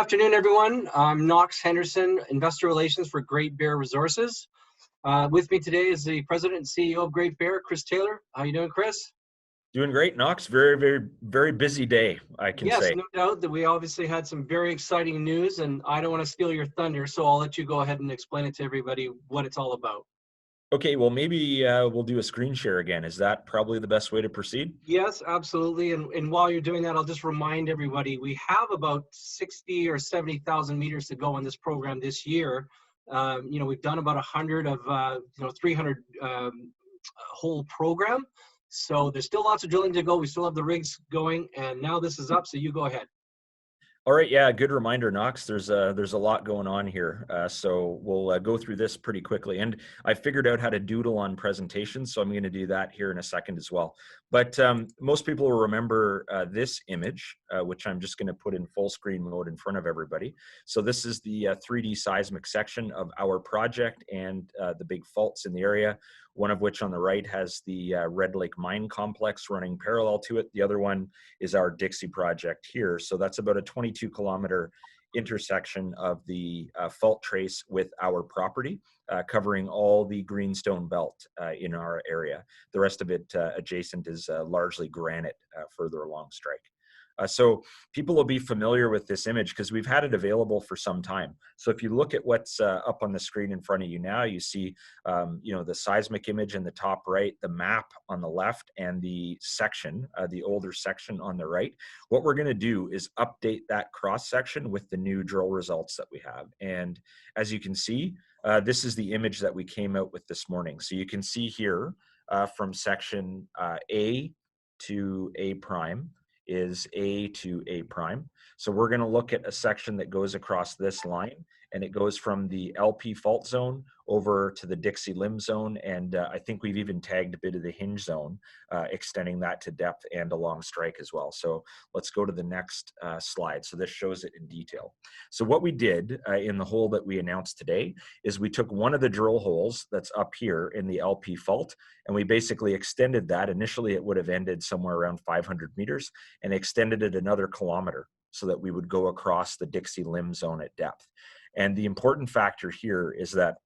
afternoon, everyone. I'm Knox Henderson, Investor Relations for Great Bear Resources. With me today is the President and CEO of Great Bear, Chris Taylor. How you doing, Chris? Doing great, Knox. Very busy day, I can Yes, say. no doubt that we obviously had some very exciting news, and I don't want to steal your thunder, so I'll let you go ahead and explain it to everybody what it's all about. Okay, well, maybe we'll do a screen share again. Is that probably the best way to proceed? Yes, absolutely. And while you're doing that, I'll just remind everybody we have about 60 or 70,000 meters to go on this program this year. We've done about 100 of 300 whole program. So there's still lots of drilling to go. We still have the rigs going, and now this is up. So you go ahead. All right, yeah, good reminder, Knox. There's a lot going on here, so we'll go through this pretty quickly. And I figured out how to doodle on presentations, so I'm going to do that here in a second as well. But most people will remember this image, which I'm just going to put in full screen mode in front of everybody. So this is the 3D seismic section of our project and the big faults in the area. One of which on the right has the Red Lake Mine Complex running parallel to it. The other one is our Dixie project here. So that's about a 22-kilometer intersection of the fault trace with our property, covering all the greenstone belt in our area. The rest of it adjacent is largely granite further along strike. So people will be familiar with this image because we've had it available for some time. So if you look at what's up on the screen in front of you now, you see, the seismic image in the top right, the map on the left, and the section, the older section on the right. What we're going to do is update that cross section with the new drill results that we have. And as you can see, this is the image that we came out with this morning. So you can see here from section A to A prime is A to A prime. So we're going to look at a section that goes across this line, and it goes from the LP fault zone over to the Dixie limb zone, and I think we've even tagged a bit of the hinge zone, extending that to depth and along strike as well. So let's go to the next slide. So this shows it in detail. So what we did in the hole that we announced today is we took one of the drill holes that's up here in the LP fault, and we basically extended that. Initially, it would have ended somewhere around 500 meters, and extended it another kilometer so that we would go across the Dixie limb zone at depth. And the important factor here is that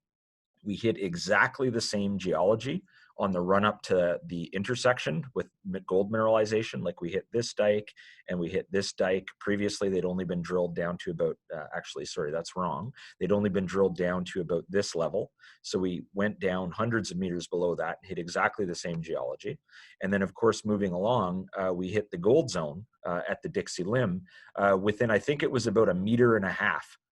we hit exactly the same geology on the run up to the intersection with gold mineralization. Like we hit this dike and we hit this dike. Previously, they'd only been drilled down to about, that's wrong. They'd only been drilled down to about this level. So we went down hundreds of meters below that, hit exactly the same geology. And then of course, moving along, we hit the gold zone at the Dixie limb within, I think it was about 1.5 meters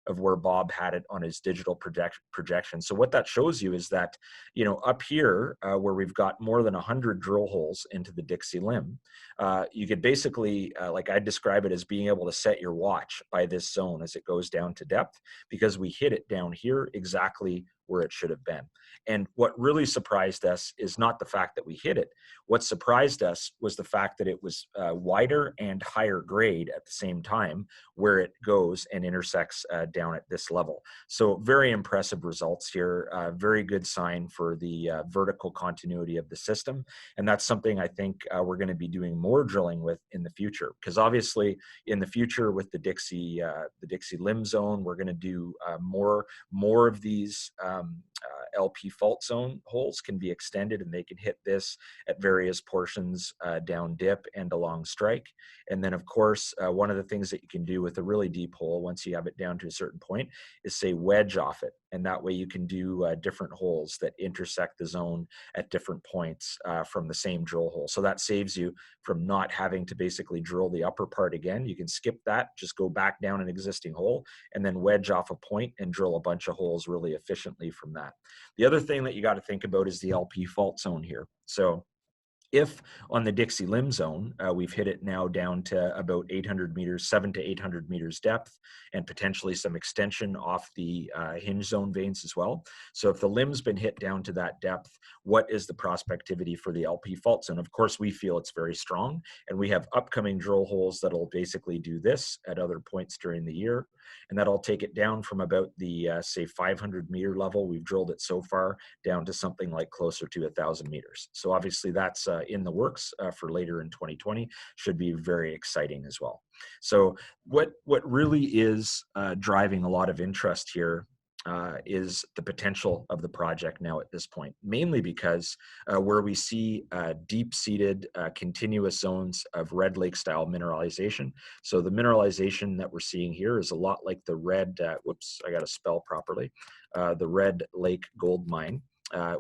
of where Bob had it on his digital projection. So what that shows you is that, up here where we've got more than 100 drill holes into the Dixie limb, you could basically, like I describe it as being able to set your watch by this zone as it goes down to depth, because we hit it down here exactly where it should have been. And what really surprised us is not the fact that we hit it. What surprised us was the fact that it was wider and higher grade at the same time where it goes and intersects down at this level. So very impressive results here. Very good sign for the vertical continuity of the system. And that's something I think we're going to be doing more drilling with in the future, because obviously in the future with the Dixie limb zone, we're going to do more of these LP fault zone holes can be extended, and they can hit this at various portions down dip and along strike. And then of course, one of the things that you can do with a really deep hole, once you have it down to a certain point, is say wedge off it. And that way you can do different holes that intersect the zone at different points from the same drill hole. So that saves you from not having to basically drill the upper part again. You can skip that, just go back down an existing hole and then wedge off a point and drill a bunch of holes really efficiently from that. The other thing that you got to think about is the LP fault zone here. So if on the Dixie limb zone, we've hit it now down to about 800 meters, 700 to 800 meters depth, and potentially some extension off the hinge zone veins as well. So if the limb's been hit down to that depth, what is the prospectivity for the LP fault zone? Of course, we feel it's very strong, and we have upcoming drill holes that'll basically do this at other points during the year, and that'll take it down from about the, say, 500 meter level. We've drilled it so far down to something like closer to 1,000 meters. So obviously that's in the works for later in 2020 should be very exciting as well. So what really is driving a lot of interest here is the potential of the project now at this point, mainly because where we see deep-seated continuous zones of red lake style mineralization. So the mineralization that we're seeing here is a lot like the red, whoops, I got to spell properly, the Red Lake Gold Mine.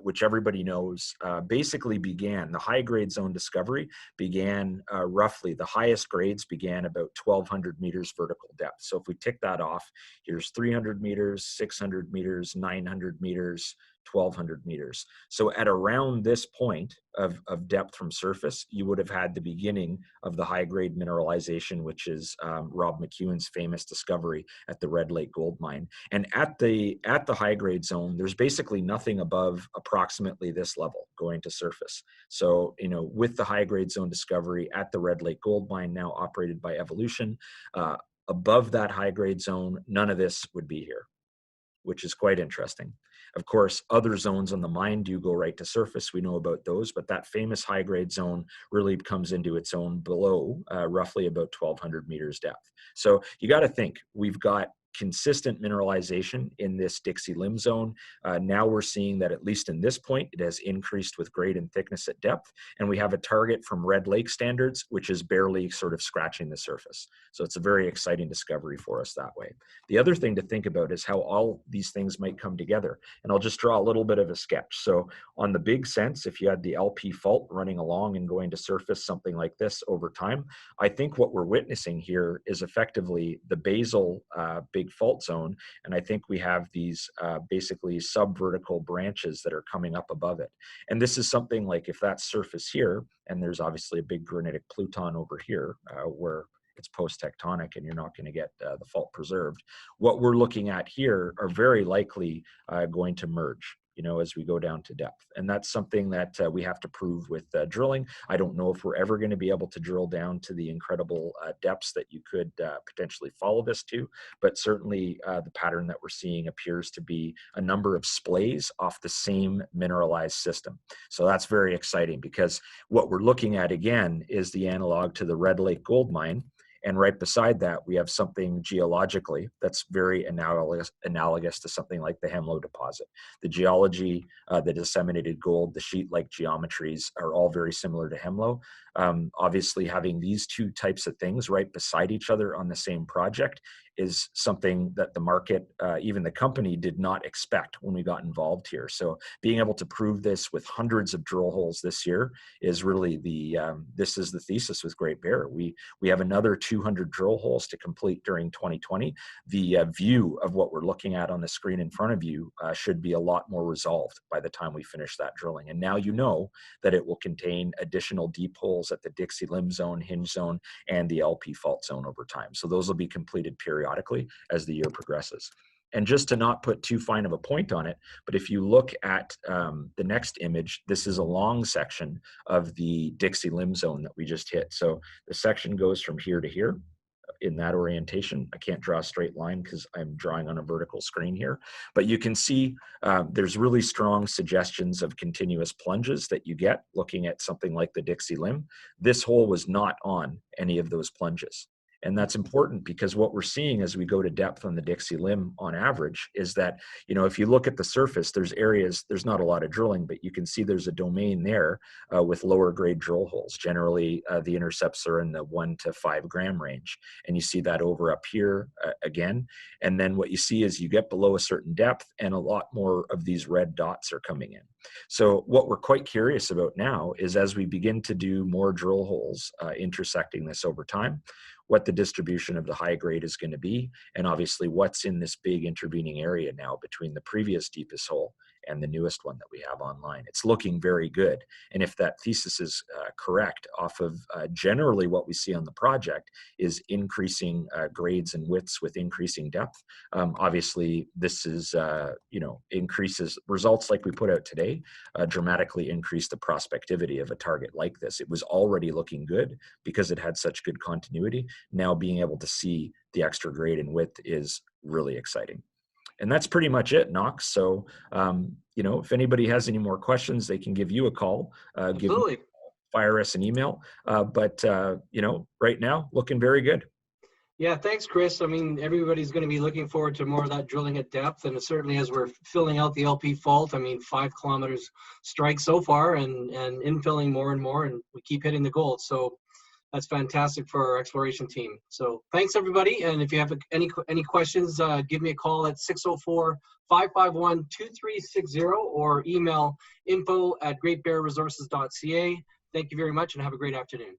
Which everybody knows basically began, the high grade zone discovery began roughly, the highest grades began about 1,200 meters vertical depth. So if we tick that off, here's 300 meters, 600 meters, 900 meters, 1,200 meters. So at around this point of depth from surface, you would have had the beginning of the high grade mineralization, which is Rob McEwen's famous discovery at the Red Lake Gold Mine. And at the high grade zone, there's basically nothing above approximately this level going to surface. So, you know, with the high grade zone discovery at the Red Lake Gold Mine, now operated by Evolution, above that high grade zone, none of this would be here, which is quite interesting. Of course, other zones on the mine do go right to surface. We know about those, but that famous high grade zone really comes into its own below roughly about 1,200 meters depth. So you got to think, we've got consistent mineralization in this Dixie Limb zone. Now we're seeing that at least in this point, it has increased with grade and thickness at depth. And we have a target from Red Lake standards, which is barely sort of scratching the surface. So it's a very exciting discovery for us that way. The other thing to think about is how all these things might come together. And I'll just draw a little bit of a sketch. So on the big sense, if you had the LP fault running along and going to surface something like this over time, I think what we're witnessing here is effectively the basal big fault zone. And I think we have these basically subvertical branches that are coming up above it. And this is something like if that's surface here, and there's obviously a big granitic pluton over here where it's post-tectonic and you're not going to get the fault preserved. What we're looking at here are very likely going to merge, you know, as we go down to depth. And that's something that we have to prove with drilling. I don't know if we're ever going to be able to drill down to the incredible depths that you could potentially follow this to, but certainly the pattern that we're seeing appears to be a number of splays off the same mineralized system. So that's very exciting because what we're looking at again is the analog to the Red Lake Gold Mine. And right beside that, we have something geologically that's very analogous to something like the Hemlo deposit. The geology, the disseminated gold, the sheet-like geometries are all very similar to Hemlo. Obviously, having these two types of things right beside each other on the same project is something that the market, even the company, did not expect when we got involved here. So being able to prove this with hundreds of drill holes this year is really this is the thesis with Great Bear. We have another 200 drill holes to complete during 2020. The view of what we're looking at on the screen in front of you should be a lot more resolved by the time we finish that drilling. And now you know that it will contain additional deep holes at the Dixie Limb zone, Hinge zone, and the LP fault zone over time. So those will be completed periodically as the year progresses. And just to not put too fine of a point on it, but if you look at the next image, this is a long section of the Dixie Limb zone that we just hit. So the section goes from here to here in that orientation. I can't draw a straight line because I'm drawing on a vertical screen here, but you can see there's really strong suggestions of continuous plunges that you get looking at something like the Dixie Limb. This hole was not on any of those plunges. And that's important because what we're seeing as we go to depth on the Dixie Limb on average is that, you know, if you look at the surface, there's areas, there's not a lot of drilling, but you can see there's a domain there with lower grade drill holes. Generally, the intercepts are in the 1 to 5 gram range. And you see that over up here again. And then what you see is you get below a certain depth and a lot more of these red dots are coming in. So what we're quite curious about now is as we begin to do more drill holes intersecting this over time, what the distribution of the high grade is going to be, and obviously what's in this big intervening area now between the previous deepest hole and the newest one that we have online. It's looking very good. And if that thesis is correct off of generally what we see on the project is increasing grades and widths with increasing depth, obviously this is, increases results like we put out today, dramatically increase the prospectivity of a target like this. It was already looking good because it had such good continuity. Now being able to see the extra grade and width is really exciting. And that's pretty much it, Knox. So, if anybody has any more questions, they can give you a call. Absolutely. fire us an email. But you know, right now, looking very good. Yeah, thanks, Chris. I mean, everybody's going to be looking forward to more of that drilling at depth, and certainly as we're filling out the LP fault, I mean, 5 kilometers strike so far, and infilling more and more, and we keep hitting the gold. So that's fantastic for our exploration team. So thanks, everybody. And if you have any questions, give me a call at 604-551-2360 or email info@greatbearresources.ca. Thank you very much and have a great afternoon.